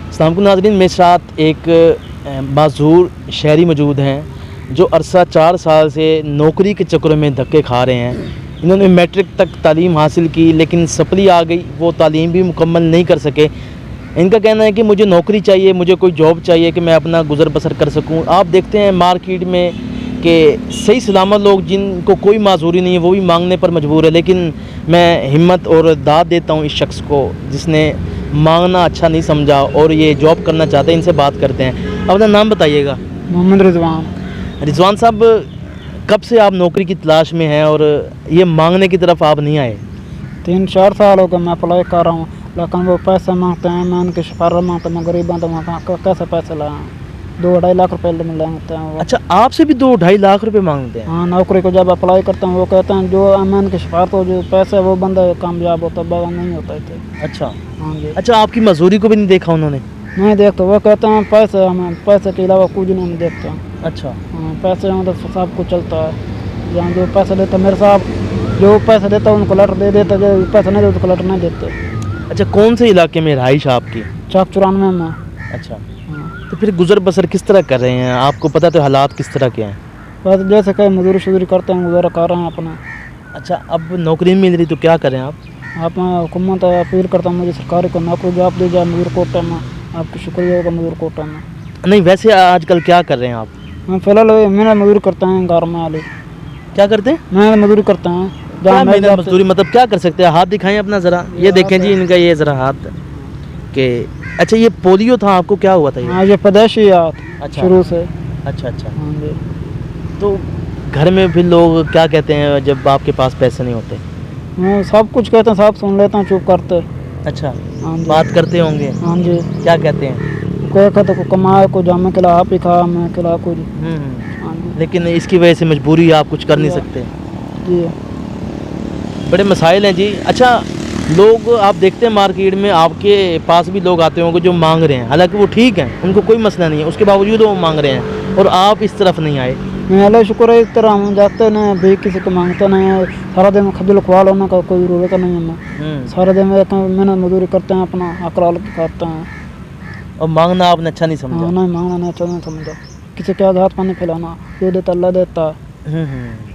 अस्सलाम वालेकुम नाज़रीन, मेरे साथ एक माज़ूर शहरी मौजूद हैं जो अरसा 4 साल से नौकरी के चक्कर में धक्के खा रहे हैं। इन्होंने मैट्रिक तक तालीम हासिल की, लेकिन सप्ली आ गई, वो तालीम भी मुकम्मल नहीं कर सके। इनका कहना है कि मुझे नौकरी चाहिए, मुझे कोई जॉब चाहिए कि मैं अपना गुज़र बसर कर सकूं। आप देखते हैं मार्केट में कि सही सलामत लोग जिनको कोई माजूरी नहीं है वो भी मांगने पर मजबूर है, लेकिन मैं हिम्मत और दाद देता हूँ इस शख्स को जिसने मांगना अच्छा नहीं समझा और ये जॉब करना चाहते हैं। इनसे बात करते हैं। अपना नाम बताइएगा। मोहम्मद रिजवान। रिजवान साहब, कब से आप नौकरी की तलाश में हैं और ये मांगने की तरफ आप नहीं आए? 3-4 साल हो गए मैं अप्लाई कर रहा हूँ, लेकिन वो पैसे मांगते हैं, मैं उनकी सिफारिश मांगता हूँ। मैं गरीब हूँ तो मैं कैसे पैसे लाएँ? 2-2.5 लाख रुपए मांगते हैं वो। अच्छा, आपसे भी 2-2.5 लाख रुपए मांगते हैं? हाँ, नौकरी को जब अप्लाई करता हूँ वो कहते हैं जो मैं उनकी सिफारिश हो जो पैसे वो बंदा कामयाब होता है, बगैर नहीं होता थे। अच्छा। हाँ जी। अच्छा, आपकी मजदूरी को भी नहीं देखा उन्होंने? नहीं देखते, वो कहते हैं पैसे, हमें पैसे के अलावा कुछ नहीं देखते हैं। अच्छा। हाँ, पैसे हैं तो सब कुछ चलता है। जहाँ जो पैसे देते मेरे साहब, जो पैसे देता है उनको लेटर दे देते, जो पैसे नहीं देते उसको लेटर नहीं देते। अच्छा, कौन से इलाके में रहाइश आपकी? चौक 94 में। अच्छा, हाँ, तो फिर गुज़र बसर किस तरह कर रहे हैं? आपको पता तो हालात किस तरह के हैं। बस जैसे कहीं मजदूरी शजूरी करते हैं, गुजारा कर रहे हैं अपना। अच्छा, अब नौकरी नहीं मिल रही तो क्या करें आप? आप मैं हुकूमत अपील करता हूँ मुझे सरकारी को नौकरी जॉब दी जाए मजदूर कोटे में। आपको शुक्रिया होगा मजदूर कोटे में। नहीं, वैसे आजकल क्या कर रहे हैं आप? मैं फिलहाल मेहनत मजदूरी करता हूँ घर में वाले। क्या करते हैं? मेहनत मजदूरी करता हूँ। क्या मेहनत मजदूरी मतलब क्या कर सकते हैं? हाथ दिखाएं अपना ज़रा। ये देखें जी, इनका ये ज़रा हाथ के। अच्छा, ये पोलियो था, आपको क्या हुआ था ये? हाँ, ये पैदाइशी याद अच्छा। शुरू से। अच्छा अच्छा। हाँ जी। तो घर में फिर लोग क्या कहते हैं जब आपके पास पैसे नहीं होते? मैं सब कुछ कहते हैं, सब सुन लेता हूँ, चुप करते। अच्छा, हाँ जी। बात करते होंगे? हाँ जी। क्या कहते हैं? कोई कहते को कमाए को जामे खिला, आप ही खा, मैं खिला कुछ। हाँ जी। लेकिन इसकी वजह से मजबूरी है, आप कुछ कर नहीं सकते। जी। बड़े मसाइल हैं जी। अच्छा, लोग आप देखते हैं मार्केट में आपके पास भी लोग आते होंगे जो मांग रहे हैं, हालांकि वो ठीक हैं, उनको कोई मसला नहीं है, उसके बावजूद वो मांग रहे हैं और आप इस तरफ नहीं आए। मैं अल्लाह शुक्र है, इस तरह हम जाते नहीं भी किसी को मांगते नहीं है। सारा दिन खजल खुआ होने का कोई ज़रूरत नहीं है। मैं सारा दिन मेहनत मजदूरी करते हैं, अपना अकराल खाते हैं। और मांगना आपने अच्छा नहीं हाँ, समझा? नहीं मांगना नहीं अच्छा नहीं समझा। किसी के आगे हाथ पानी फैलाना, जो देता अल्लाह देता है।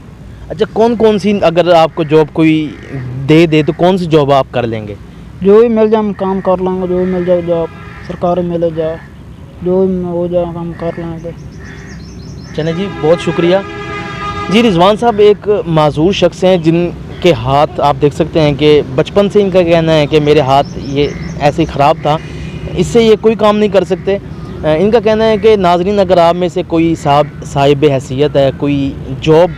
अच्छा, कौन कौन सी अगर आपको जॉब कोई दे तो कौन सी जॉब आप कर लेंगे? जो भी मिल जाए हम काम कर लेंगे, जो भी मिल जाए जॉब, सरकारी मिल जाए, जो भी हो जाए हम कर लेंगे। चले जी, बहुत शुक्रिया जी। रिजवान साहब एक माजूर शख्स हैं जिनके हाथ आप देख सकते हैं कि बचपन से इनका कहना है कि मेरे हाथ ये ऐसे ही ख़राब था, इससे ये कोई काम नहीं कर सकते। इनका कहना है कि नाजरीन, अगर आप में से कोई साहिब हैसियत है, कोई जॉब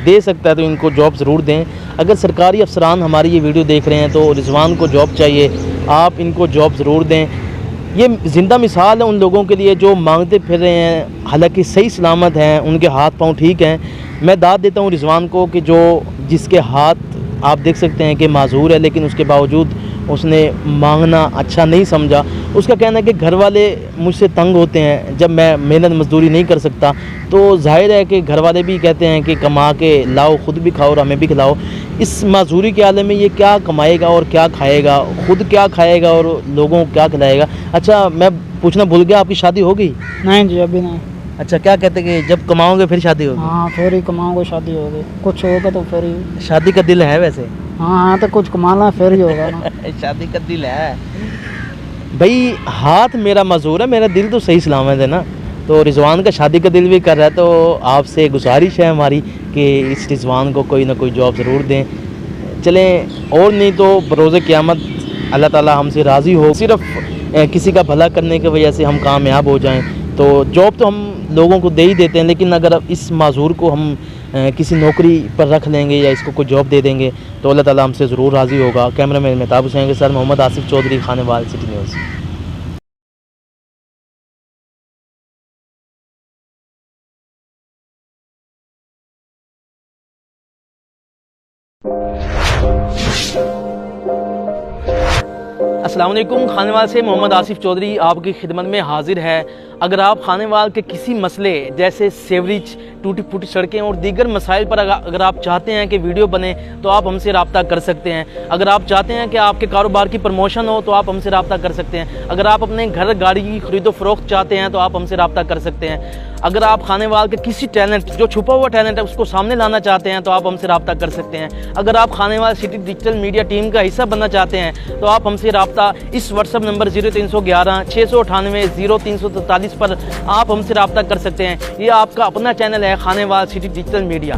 दे सकता है तो इनको जॉब ज़रूर दें। अगर सरकारी अफसरान हमारी ये वीडियो देख रहे हैं तो रिजवान को जॉब चाहिए, आप इनको जॉब ज़रूर दें। ये ज़िंदा मिसाल है उन लोगों के लिए जो मांगते फिर रहे हैं, हालांकि सही सलामत हैं, उनके हाथ पांव ठीक हैं। मैं दाद देता हूँ रिजवान को कि जो जिसके हाथ आप देख सकते हैं कि माजूर है, लेकिन उसके बावजूद उसने मांगना अच्छा नहीं समझा। उसका कहना है कि घर वाले मुझसे तंग होते हैं जब मैं मेहनत मजदूरी नहीं कर सकता, तो जाहिर है कि घर वाले भी कहते हैं कि कमा के लाओ, ख़ुद भी खाओ और हमें भी खिलाओ। इस माजूरी के आलम में ये क्या कमाएगा और क्या खाएगा, ख़ुद क्या खाएगा और लोगों को क्या खिलाएगा। अच्छा, मैं पूछना भूल गया, आपकी शादी हो गई? नहीं जी, अभी नहीं। अच्छा, क्या कहते हैं कि जब कमाओगे फिर शादी होगी? हाँ, फिर ही कमाऊंगा, शादी होगी। कुछ होगा तो फिर ही। शादी का दिल है वैसे? हाँ, तो कुछ कमाना फिर ही होगा ना। शादी का दिल है भाई। हाथ मेरा मजूर है, मेरा दिल तो सही सलामत है ना। तो रिजवान का शादी का दिल भी कर रहा है, तो आपसे गुजारिश है हमारी कि इस रिजवान को कोई ना कोई जॉब ज़रूर दें। चलें, और नहीं तो बरोज़ क़यामत अल्लाह ताला हमसे राज़ी हो, सिर्फ़ किसी का भला करने की वजह से हम कामयाब हो जाएं। तो जॉब तो हम लोगों को दे ही देते हैं, लेकिन अगर इस माजूर को हम किसी नौकरी पर रख लेंगे या इसको कोई जॉब दे देंगे तो अल्लाह ताला हमसे ज़रूर राज़ी होगा। कैमरामैन मेहताब हुसैन के साथ मोहम्मद आसिफ चौधरी, खानेवाल, सिटी न्यूज़। अस्सलाम वालेकुम। खानेवाल से मोहम्मद आसिफ चौधरी आपकी खिदमत में हाजिर है। अगर आप खानेवाल के किसी मसले जैसे सेवरेज, टूटी फूटी सड़कें और दीगर मसाइल पर अगर आप चाहते हैं कि वीडियो बने तो आप हमसे रब्ता कर सकते हैं। अगर आप चाहते हैं कि आपके कारोबार की प्रमोशन हो तो आप हमसे रब्ता कर सकते हैं। अगर आप अपने घर गाड़ी की खरीदो फरोख्त चाहते हैं तो आप हमसे रब्ता कर सकते हैं। अगर आप खानेवाल के किसी टैलेंट, जो छुपा हुआ टैलेंट है, उसको सामने लाना चाहते हैं तो आप हमसे रब्ता कर सकते हैं। अगर आप Khanewal city digital media team का हिस्सा बनना चाहते हैं तो आप हमसे रब्ता इस व्हाट्सअप नंबर 0311 698 0343 पर आप हमसे रब्ता कर सकते हैं। ये आपका अपना चैनल है खानेवाल सिटी डिजिटल मीडिया।